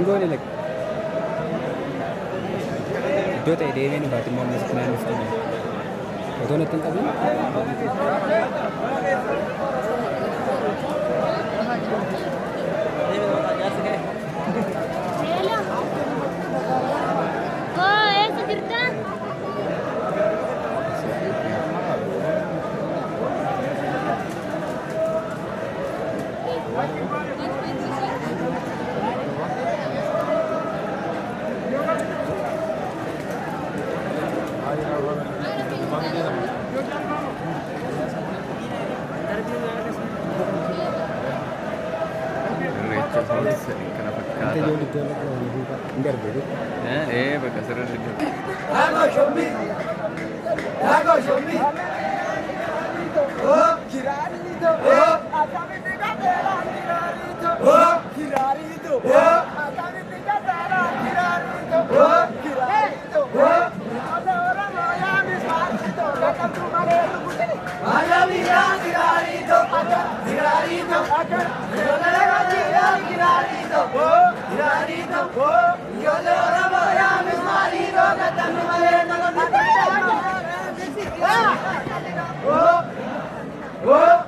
goone lakke. Iddoo ta'e deemee nu baate immoo ammas kanaan dhuftanii. Otoo natti hin qabin. Bakka sirriitti jiru. Dhago shombi. Dhago shombi. Oh, kirarito. Oh, akamiti katera kirarito. Oh, kirarito. Oh, akamiti katera kirarito. Oh, kirarito. Oh, adora moya mismarito. Kakantu mare rukutini. Ayamiya kirarito. Kirarito. Yolera kirarito. Oh, kirarito. Oh, yolera moya mismarito. Kakantu mare rukutini. Oh, oh,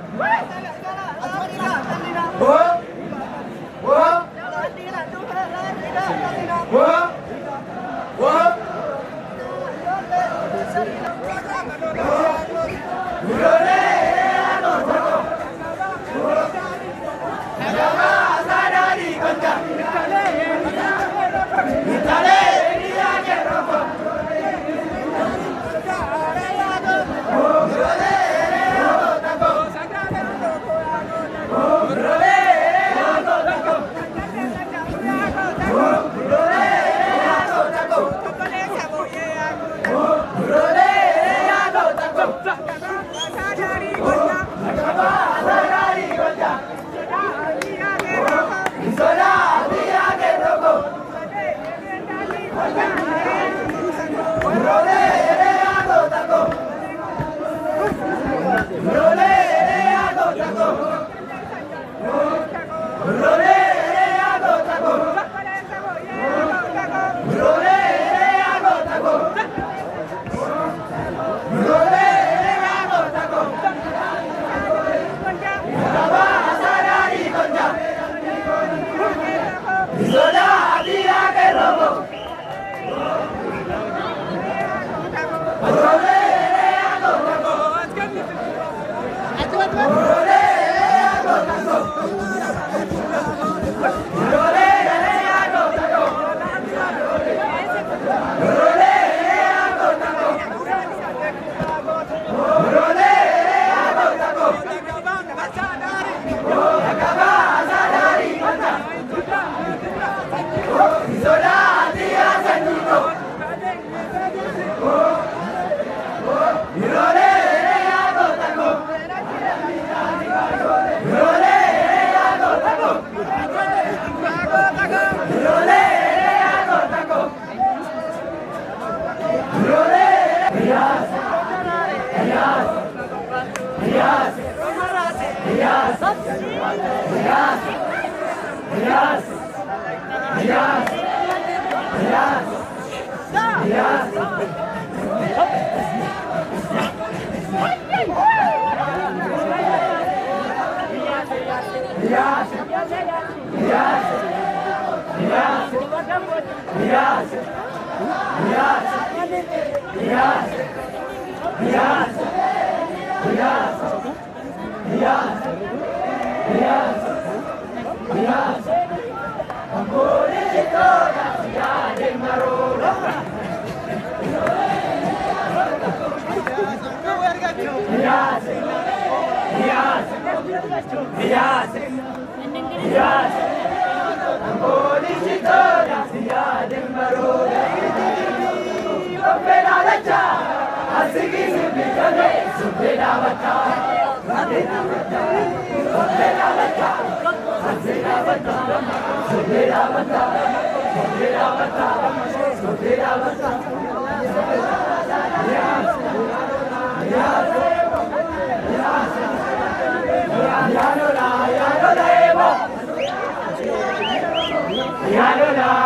Yanola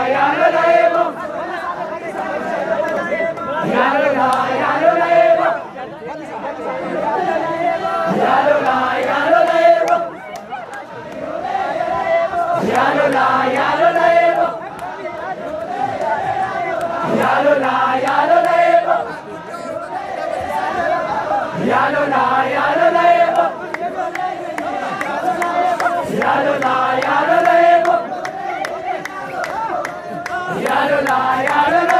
Yalola, yalola, ebo. Yalola, yalola, ebo. Yalola, yalola.